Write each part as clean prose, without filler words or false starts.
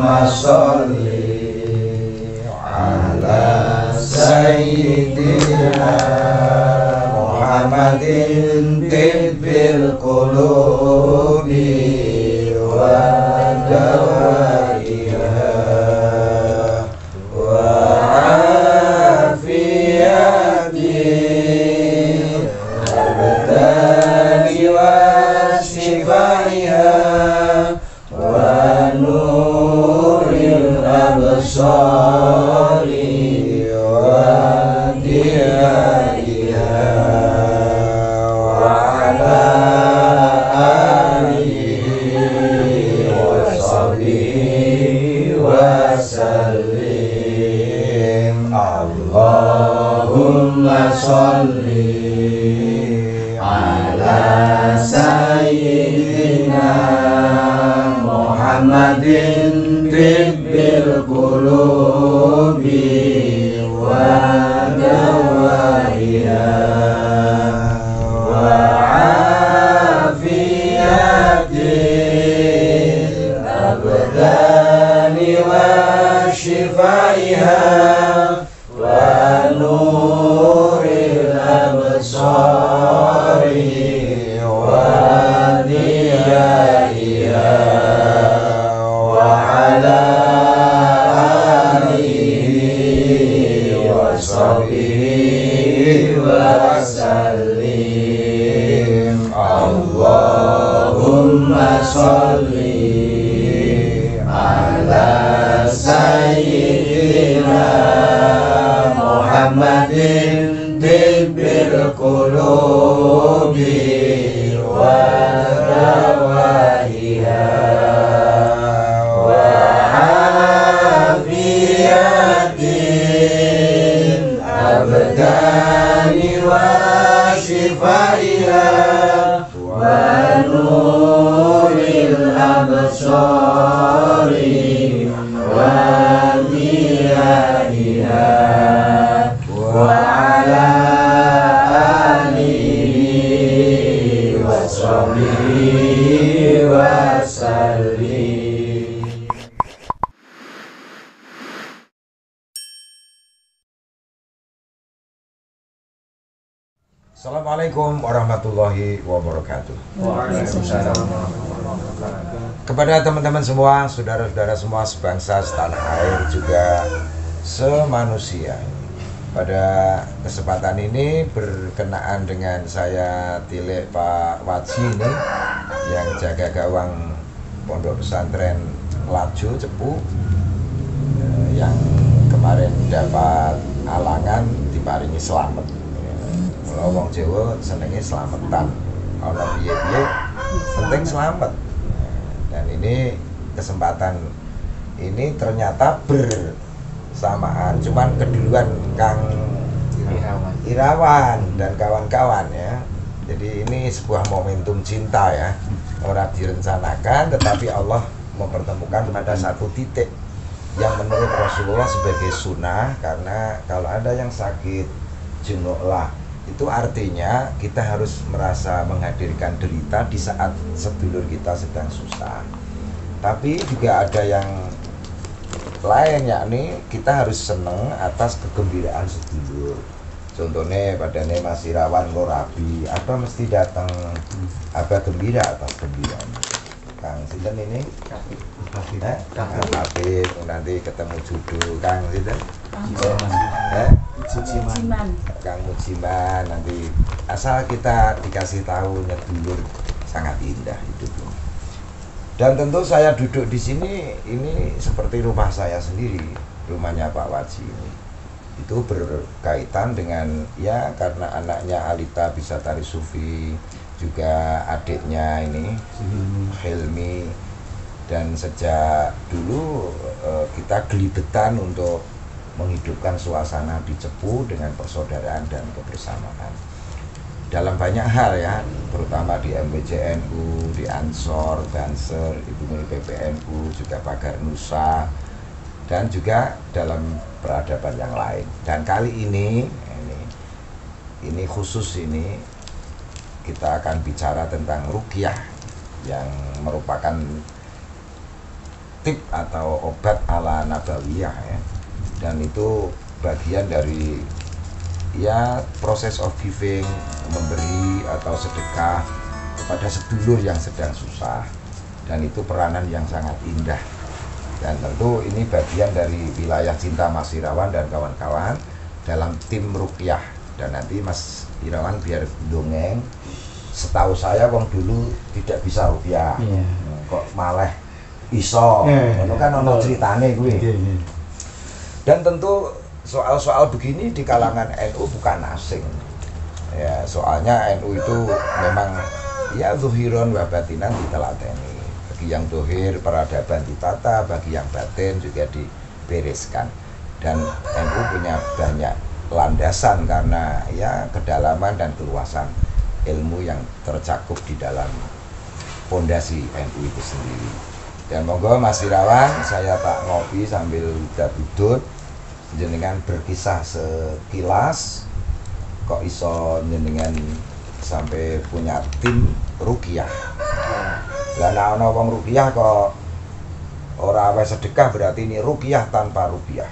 Allahumma sholli ala sayyidina Muhammadin tibbil qulubi wa dawaiha wa afiyati abdani wa shifaiha wa nuril absari wa diyaiha wa ala alihi wa sahbihi wa sallim. Allahumma sholli ala sayyidina Muhammadin tibbil qulubi wa dawaiha wa afiyatil abdani wa shifaiha wa nuril absari wa diyaiha wa ala alihi wa sahbihi wa sallim. Allahumma sholli ala sayyidina Muhammadin tibbil qulubi wa dawaiha wa afiyatin abdani wa shifaiha wa nuril absari wa diyaiha wa ala alihi wa sahbihi wa sallim. Assalamualaikum warahmatullahi wabarakatuh. Waalaikumsalam. Kepada teman-teman semua, saudara-saudara semua sebangsa, setanah air, juga semanusia. Pada kesempatan ini berkenaan dengan saya Tilek Pak Waji ini yang jaga gawang Pondok Pesantren Laju Cepu, yang kemarin dapat alangan diparingi selamat. Kalau wong Jawa senenge slametan, ana piye-piye penting selamat. Dan ini kesempatan ini ternyata bersamaan, cuman keduluan Kang Irawan dan kawan-kawan ya. Jadi ini sebuah momentum cinta ya, orang direncanakan tetapi Allah mempertemukan pada satu titik yang menurut Rasulullah sebagai sunnah. Karena kalau ada yang sakit junuklah, itu artinya kita harus merasa menghadirkan derita di saat sedulur kita sedang susah. Tapi juga ada yang lain, yakni kita harus seneng atas kegembiraan sedulur. Contohnya padane Mas Irawan Lorabi, apa mesti datang apa gembira atas gembiranya. Kang sinten ini? Kang Habib, nanti ketemu judul Kang sinten? Mujiman. Kang Mujiman, nanti asal kita dikasih tahu dulur sangat indah hidupnya. Dan tentu saya duduk di sini ini seperti rumah saya sendiri, rumahnya Pak Waji ini. Itu berkaitan dengan ya karena anaknya Alita bisa tari sufi, juga adiknya ini Hilmi, dan sejak dulu kita gelibetan untuk menghidupkan suasana di Cepu dengan persaudaraan dan kebersamaan dalam banyak hal ya, terutama di MBJNU, di Ansor, Banser, Ibu Mui PPNU, juga Pagar Nusa, dan juga dalam peradaban yang lain. Dan kali ini khusus ini kita akan bicara tentang ruqyah yang merupakan tip atau obat ala nabawiyah ya. Dan itu bagian dari ya proses of giving, memberi atau sedekah kepada sedulur yang sedang susah, dan itu peranan yang sangat indah. Dan tentu ini bagian dari wilayah cinta Mas Irawan dan kawan-kawan dalam tim ruqyah. Dan nanti Mas Irawan biar dongeng. Setahu saya wong dulu tidak bisa ruqyah, kok malah iso, itu kan ono ceritane kuwi. Dan tentu soal-soal begini di kalangan NU bukan asing ya, soalnya NU itu memang ya zuhiron wa batinan ditelateni. Bagi yang dohir peradaban ditata, bagi yang batin juga dibereskan. Dan NU punya banyak landasan karena ya kedalaman dan keluasan ilmu yang tercakup di dalam fondasi NU itu sendiri. Dan monggo Mas Irawan, saya tak ngopi sambil duduk jenengan berkisah sekilas kok iso jenengan sampai punya tim ruqyah. Lah nek ana wong ruqyah kok ora wae sedekah berarti ini ruqyah tanpa rupiah.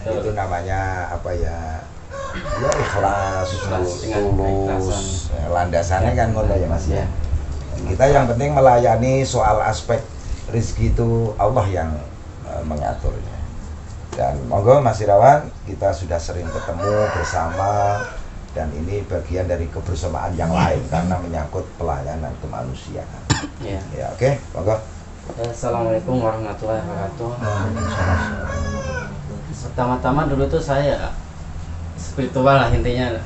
Itu namanya apa ya? Ya ikhlas, tulus. Landasannya kan ngono ya Mas ya. Kita yang penting melayani soal aspek rezeki itu Allah yang mengaturnya. Dan monggo Mas Irawan, kita sudah sering ketemu bersama dan ini bagian dari kebersamaan yang lain karena menyangkut pelayanan kemanusiaan. Ya, oke, monggo. Assalamualaikum warahmatullahi wabarakatuh. Pertama-tama dulu tuh saya spiritual lah intinya,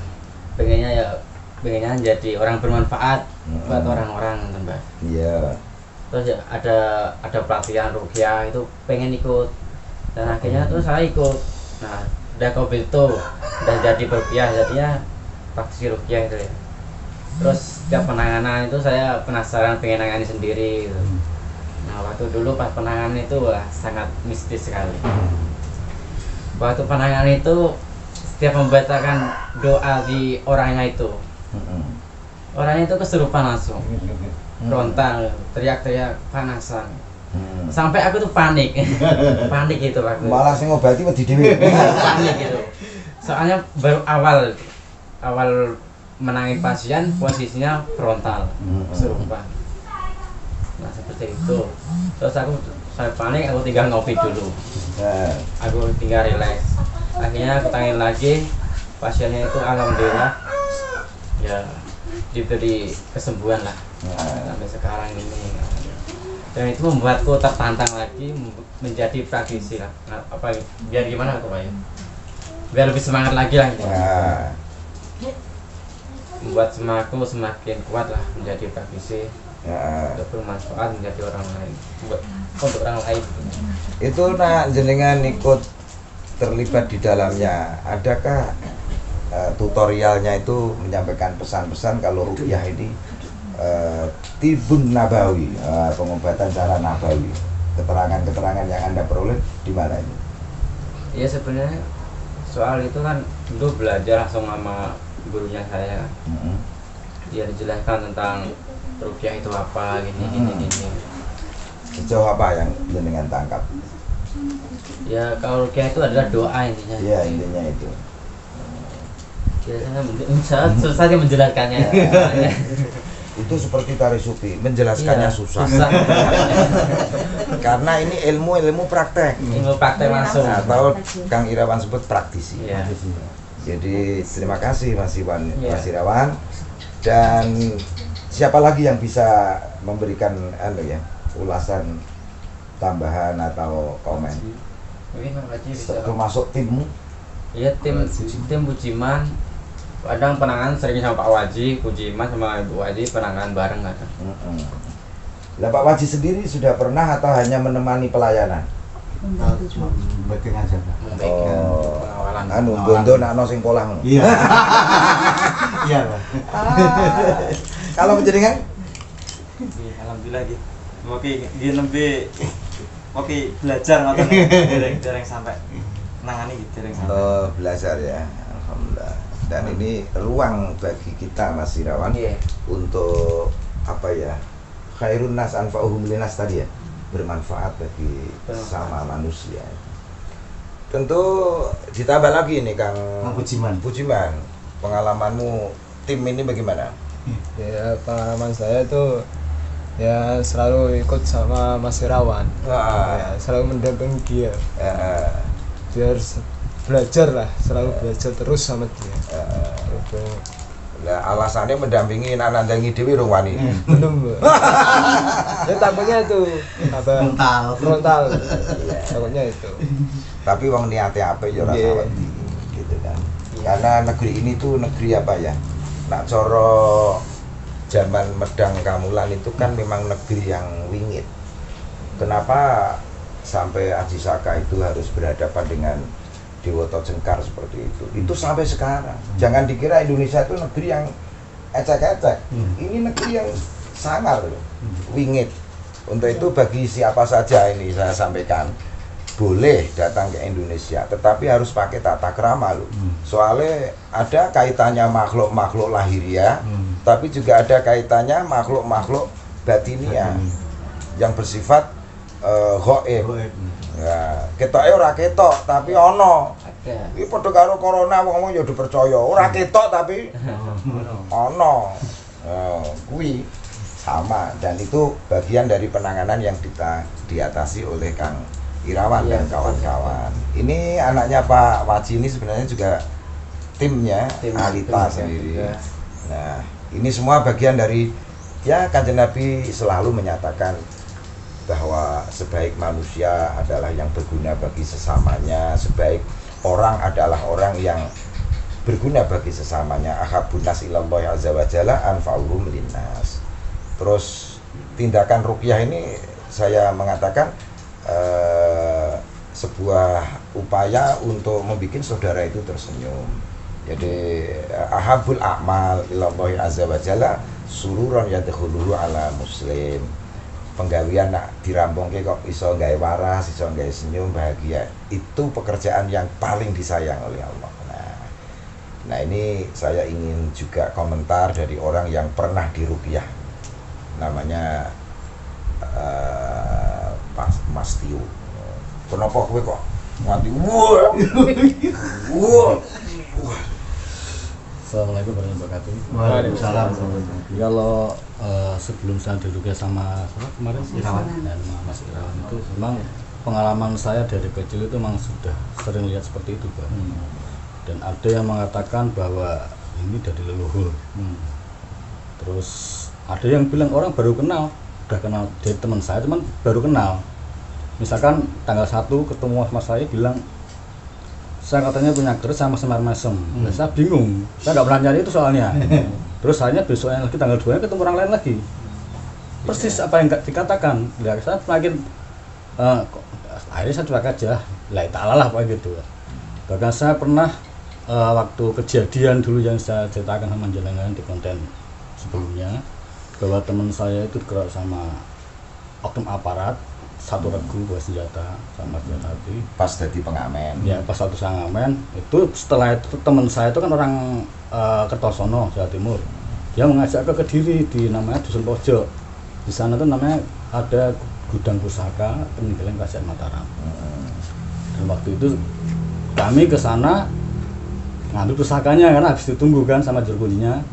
pengennya jadi orang bermanfaat buat orang-orang, Mbak. Iya. Terus ya ada pelatihan ruqyah itu pengen ikut. Dan akhirnya tuh saya ikut. Nah, udah COVID itu udah jadi ruqyah, jadinya praktisi ruqyah itu ya. Terus setiap penanganan itu saya penasaran pengen nangani sendiri gitu. Nah, waktu dulu pas penanganan itu wah, sangat mistis sekali. Waktu penanganan itu setiap membacakan doa di orangnya itu, orangnya itu kesurupan langsung, frontal, teriak-teriak panasan. Sampai aku tuh panik, panik gitu waktu. Malah sing ngobati wedi dhewe. Panik gitu. Soalnya baru awal menangin pasien posisinya frontal, kesurupan. Nah seperti itu. Terus saya panik, aku tinggal ngopi dulu. Aku tinggal relax. Akhirnya aku tangin lagi, pasiennya itu alhamdulillah ya diberi kesembuhan lah sampai sekarang ini. Dan itu membuatku tertantang lagi menjadi praktisi lah. Nah, apa biar gimana tuh Pak ya? Biar lebih semangat lagi lah. Membuat semangatku semakin kuat lah menjadi praktisi. Untuk bermanfaat menjadi orang lain, untuk orang lain. Itu nak jenengan ikut terlibat di dalamnya. Adakah tutorialnya itu menyampaikan pesan-pesan kalau ruqyah ini tibun nabawi, pengobatan cara nabawi, keterangan-keterangan yang Anda peroleh di mana ini? Iya sebenarnya soal itu kan dulu belajar langsung sama gurunya saya. Dia dijelaskan tentang ruqyah itu apa, gini. Sejauh apa yang jenengan tangkap? Ya kalau ruqyah itu adalah doa intinya. Iya intinya itu. Saya susah sih menjelaskannya. Itu seperti tari sufi, menjelaskannya susah. Karena ini ilmu praktek. Ilmu praktek langsung. Atau Kang Irawan sebut praktisi. Iya. Jadi terima kasih Mas Irawan. Dan siapa lagi yang bisa memberikan ulasan tambahan atau komen? Termasuk timmu? Iya tim Bujiman. Kadang penanganan sering sama Pak Waji, Bujiman sama Ibu Waji penanganan bareng kadang. Lah Pak Waji sendiri sudah pernah atau hanya menemani pelayanan? Bagian aja. Oh, pengawalan. Anu bondo nak ono sing polah ngono. Iya. Iya, Pak. Kalau menjadikan alhamdulillah gitu. Oke, belajar ngoten dereng sampai nangani gitu dereng sampai. Belajar ya. Alhamdulillah. Dan ini ruang bagi kita Mas Irawan untuk apa ya? Khairun nas anfa'uhum linas tadi ya. bermanfaat bagi sesama manusia. Tentu ditambah lagi nih Kang Budiman, pengalamanmu tim ini bagaimana? Ya pengalaman saya itu ya selalu ikut sama Mas Irawan. Ya, selalu mendampingi dia. Dia harus belajar lah, selalu belajar terus sama dia. Itu. Nah, alasannya mendampingi nandangi dewi rong wani. Belum. Ya takutnya itu apa? Frontal. Takutnya itu. Tapi wong niatnya apa ya rasa wedi gitu kan. Karena negeri ini tuh negeri apa ya? Nak coro zaman Medang Kamulan itu kan memang negeri yang wingit. Kenapa sampai Aji Saka itu harus berhadapan dengan Dewoto Jengkar seperti itu? Itu sampai sekarang. Jangan dikira Indonesia itu negeri yang ecek-ecek. Ini negeri yang sangar loh, wingit. Untuk itu bagi siapa saja ini saya sampaikan, boleh datang ke Indonesia, tetapi harus pakai tata krama loh. Soalnya ada kaitannya makhluk-makhluk lahiriah, tapi juga ada kaitannya makhluk-makhluk batinia yang bersifat ghaib. Ya, ketoke ora ketok tapi ono. Iki padha karo corona wong-wong ya dipercaya. Ora ketok tapi ono. Kuwi sama, dan itu bagian dari penanganan yang kita diatasi oleh Kang Irawan dan kawan-kawan. Ini anaknya Pak Waji ini sebenarnya juga timnya Alita sendiri. Nah, ini semua bagian dari ya Kanjeng Nabi selalu menyatakan bahwa sebaik manusia adalah yang berguna bagi sesamanya, sebaik orang adalah orang yang berguna bagi sesamanya. Ahabun nas ilallah azza wa jalla anfa'uhum linnas. Terus tindakan ruqyah ini saya mengatakan sebuah upaya untuk membuat saudara itu tersenyum. Jadi ahabul a'mal ilallah azza wa jalla sururan yadkhuluhu ala muslim. Penggawean nak dirampungke kok iso gawe waras, iso gawe senyum bahagia, itu pekerjaan yang paling disayang oleh Allah. Nah ini saya ingin juga komentar dari orang yang pernah diruqyah, namanya Mas Tio. Kenapa kowe kok nganti Assalamualaikum warahmatullahi wabarakatuh. Waalaikumsalam. Kalau sebelum saya diruqyah sama kemarin dan Mas Irawan itu memang pengalaman saya dari kecil itu memang sudah sering lihat seperti itu, Pak. Dan ada yang mengatakan bahwa ini dari leluhur. Terus ada yang bilang orang baru kenal, udah kenal dari teman saya, teman baru kenal. Misalkan tanggal 1 ketemu sama saya bilang, saya katanya punya keris sama semar mesem. Saya bingung, saya nggak pernah nyari itu soalnya. Terus hanya besoknya lagi tanggal 2 ketemu orang lain lagi. Persis apa yang dikatakan. Ya, saya semakin akhirnya saya cuek aja. La ta'ala lah apa gitu. Bahkan saya pernah waktu kejadian dulu yang saya ceritakan sama jenengan di konten sebelumnya, bahwa teman saya itu dikerok sama oknum aparat, satu regu bawa senjata sama senjata api pas jadi pengamen. Ya pas waktu saya ngamen itu, setelah itu teman saya itu kan orang Kertosono, Jawa Timur. Dia mengajak ke Kediri di namanya Dusun Pojok. Di sana tuh namanya ada gudang pusaka peninggalan Kerajaan Mataram. Dan waktu itu kami ke sana ngambil pusakanya karena habis ditunggu kan sama juru kuncinya,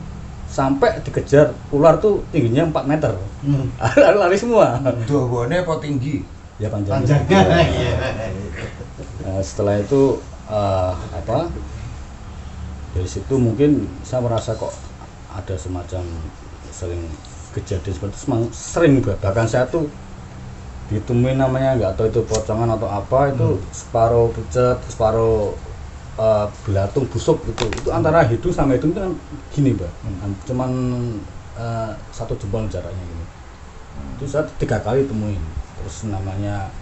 sampai dikejar ular tuh tingginya 4 meter. Lari semua. Dawane apa tinggi? Ya panjangnya. Nah, setelah itu dari situ mungkin saya merasa kok ada semacam sering kejadian seperti itu, sering bahkan saya tuh ditemuin namanya nggak tahu itu pocongan atau apa, itu separuh pucet, separuh belatung busuk itu antara hidung sama hidung itu kan gini, Mbak. Cuman 1 jempol jaraknya gini. Itu saya 3 kali temuin. Terus namanya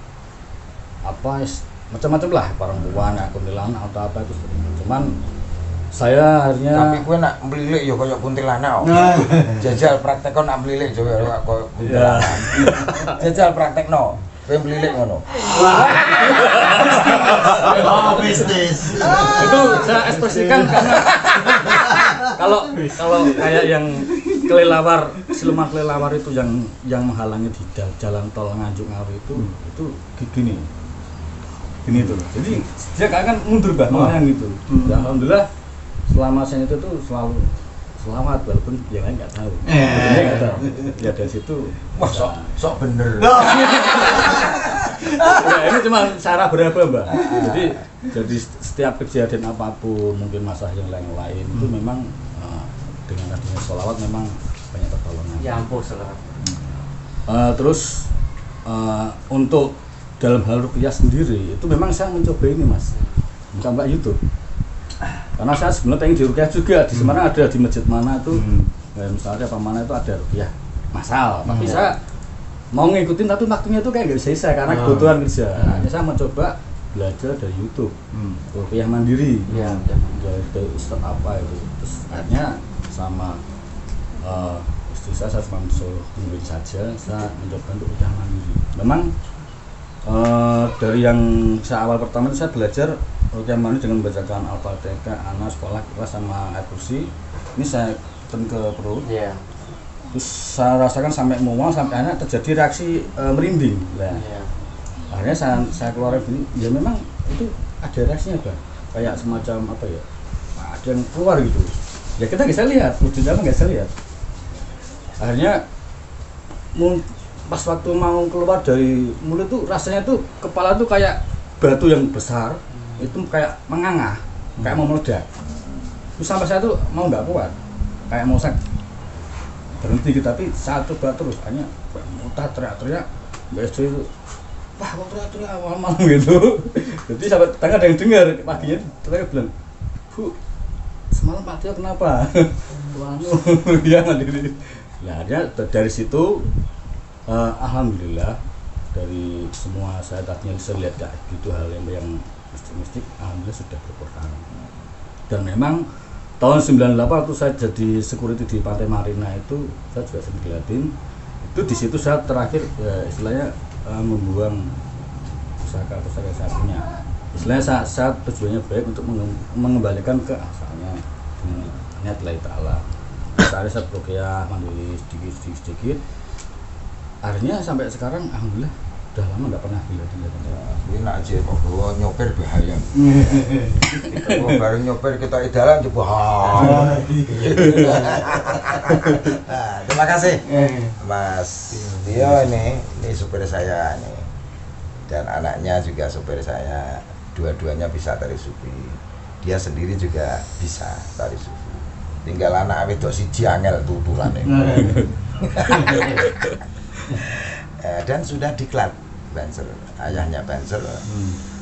apa, macam-macam lah, perempuan, kuntilanak atau apa itu. Cuman saya akhirnya tapi kowe nak mlilik ya kaya kuntilanak. Jajal praktekno nak mlilik coba kaya kuntilanak. Jajal praktekno. Kowe mlilik ngono. Bisnis. itu saya ekspresikan karena kalau kayak yang kelelawar, siluman kelelawar itu yang menghalangi di jalan tol Nganjuk Ngawi itu gini tuh. Jadi dia kan mundur bah, yang gitu. Ya, alhamdulillah selama saya itu tuh selalu selamat walaupun yang lain nggak tahu. Dia nggak tahu. Ya dari situ. Wah, sok bener. Ya, ini cuma cara berapa mbak. Jadi setiap kejadian apapun, mungkin masalah yang lain itu memang dengan adanya sholawat memang banyak pertolongan. Ya ampun sholawat. Terus untuk dalam hal ruqyah sendiri itu memang saya mencoba ini mas, bukan mbak YouTube. Karena saya sebenarnya pengen di ruqyah juga di Semarang ada di masjid mana tuh, misalnya apa mana itu ada ruqyah masal. Tapi saya mau ngikutin tapi waktunya tuh kayak nggak bisa karena kebutuhan kerja. Nah, saya mencoba belajar dari YouTube, ruqyah mandiri. Dari ustadz apa itu. Terus akhirnya sama istri saya cuma suruh tungguin saja, saya mencoba untuk ruqyah mandiri. Memang dari yang saya awal pertama itu saya belajar ruqyah mandiri dengan membacakan Al-Fatihah, Anas, Falaq, Ikhlas sama Ayatul Kursi. Ini saya tekan ke perut. Terus saya rasakan sampai mual, sampai akhirnya terjadi reaksi merinding. Akhirnya saya keluar gini, ya memang itu ada reaksinya Bang. Kayak semacam apa ya? Ada yang keluar gitu. Ya kita nggak bisa lihat, wujudnya apa nggak bisa lihat. Akhirnya pas waktu mau keluar dari mulut tuh rasanya tuh kepala tuh kayak batu yang besar, itu kayak menganga, kayak mau meledak. Terus sampai saya tuh mau nggak kuat, kayak mau berhenti gitu, tapi saya coba terus, hanya muntah teriak-teriak, mbak istri itu, wah kok teriak-teriak awal-malam gitu. Jadi sampai tengah ada yang dengar, paginya tetangga bilang, Bu, semalam Pak Tio kenapa? Dia mandiri. Nah, dari situ, alhamdulillah dari semua saya tadinya bisa lihat kayak gitu hal yang mistik, alhamdulillah sudah berkurang. Dan memang tahun 98 waktu saya jadi security di Pantai Marina itu saya juga sering dilihatin. Itu di situ saya terakhir ya, istilahnya membuang pusaka yang saya punya. Istilahnya saya tujuannya baik untuk mengembalikan ke asalnya dengan niat lillahi ta'ala. Saya ruqyah mandiri sedikit. Akhirnya sampai sekarang alhamdulillah udah lama nggak pernah dilihatin. Ini nak aja kok bawa nyopir bahaya. Kita bareng nyopir kita edalan coba. Terima kasih Mas Tio, ini supir saya nih, dan anaknya juga supir saya, dua-duanya bisa tari sufi. Dia sendiri juga bisa tari sufi. Tinggal anak wedok siji angel tutulane. Dan sudah diklat Banser, ayahnya Banser,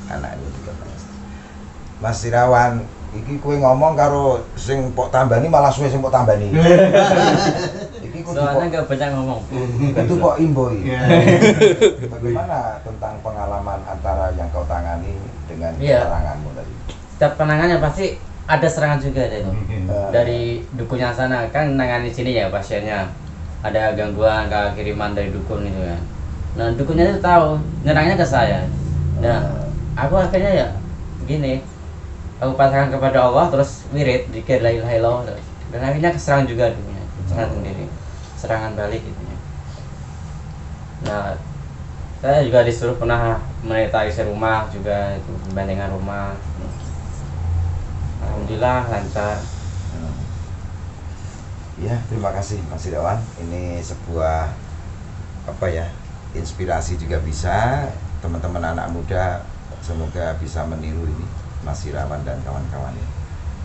anaknya juga Banser. Mas Irawan, iki kue ngomong karo sing pok tambani malah suwe sing pok tambani. Iki soalnya nggak banyak ngomong. Itu kok imboi. Bagaimana tentang pengalaman antara yang kau tangani dengan seranganmu tadi? Setiap penangannya pasti ada serangan juga itu. Dari dukunnya sana kan nangani sini ya pasiennya. Ada gangguan kiriman dari dukun itu kan. Nah dukunnya itu tahu nyerangnya ke saya. Nah aku akhirnya ya begini, aku pasrahkan kepada Allah, terus wirid zikir la ilaha illallah, dan akhirnya keserang juga dunia, serangan sendiri, serangan balik gitu. Nah saya juga disuruh pernah menetarisir rumah juga, itu pembandingan rumah. Alhamdulillah lancar. Ya, terima kasih Mas Irawan. Ini sebuah apa ya, inspirasi juga bisa teman-teman anak muda, semoga bisa meniru ini Mas Irawan dan kawan-kawan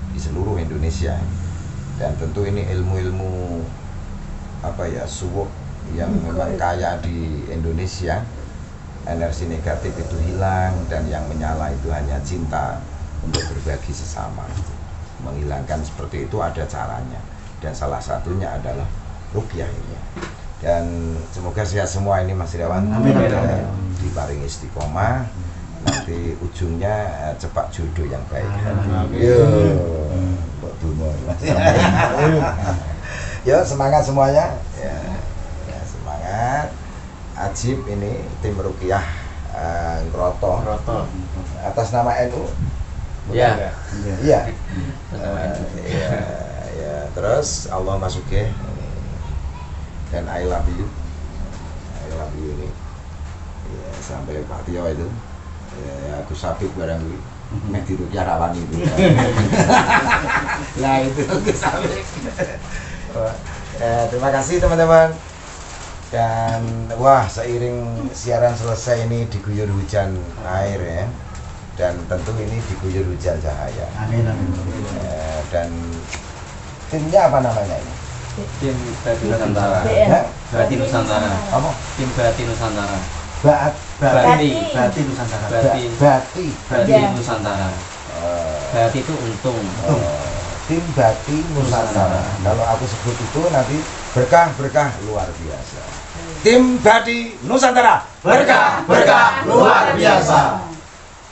di seluruh Indonesia. Dan tentu ini ilmu-ilmu apa ya, suwuk yang memang kaya di Indonesia. Energi negatif itu hilang dan yang menyala itu hanya cinta untuk berbagi sesama. Menghilangkan seperti itu ada caranya. Dan salah satunya adalah ruqyah ini. Dan semoga sehat semua ini Mas Irawan. Amin. Diparingi istiqomah, nanti ujungnya cepat jodoh yang baik. Yo, semangat semuanya. Ya, semangat. Ajib ini tim ruqyah Ngroto. Atas nama NU. Iya. Iya. Terus Allah masuke dan I love you ini ya, sampai Pak Tio itu ya, aku sabik barang ini meh dirukyah rawan itu nah itu aku sabik terima kasih teman-teman. Dan wah, seiring siaran selesai ini diguyur hujan air ya, dan tentu ini diguyur hujan cahaya. Amin, amin. Dan timnya apa namanya ini? Tim Bati Nusantara. Bati Nusantara. Apa? Tim Bati Nusantara. Bati Nusantara. Bati Nusantara. Bati itu untung. Tim Bati Nusantara. Kalau aku sebut itu nanti berkah luar biasa. Tim Bati Nusantara, berkah luar biasa.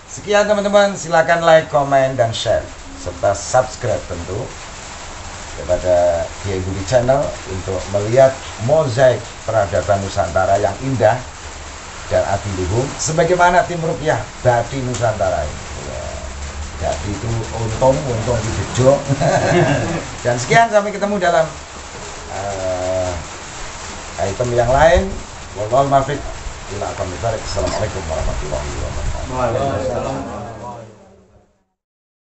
Sekian teman-teman, silakan like, komen, dan share serta subscribe tentu kepada Kiai Budi Channel untuk melihat mozaik peradaban Nusantara yang indah dan adiluhum sebagaimana tim rukyah Bati Nusantara ini. Jadi itu untung di bejo. Dan sekian, sampai ketemu dalam item yang lain. Wallahul muwaffiq ila aqwamit thoriq. Assalamualaikum warahmatullahi wabarakatuh. Waalaikumsalam.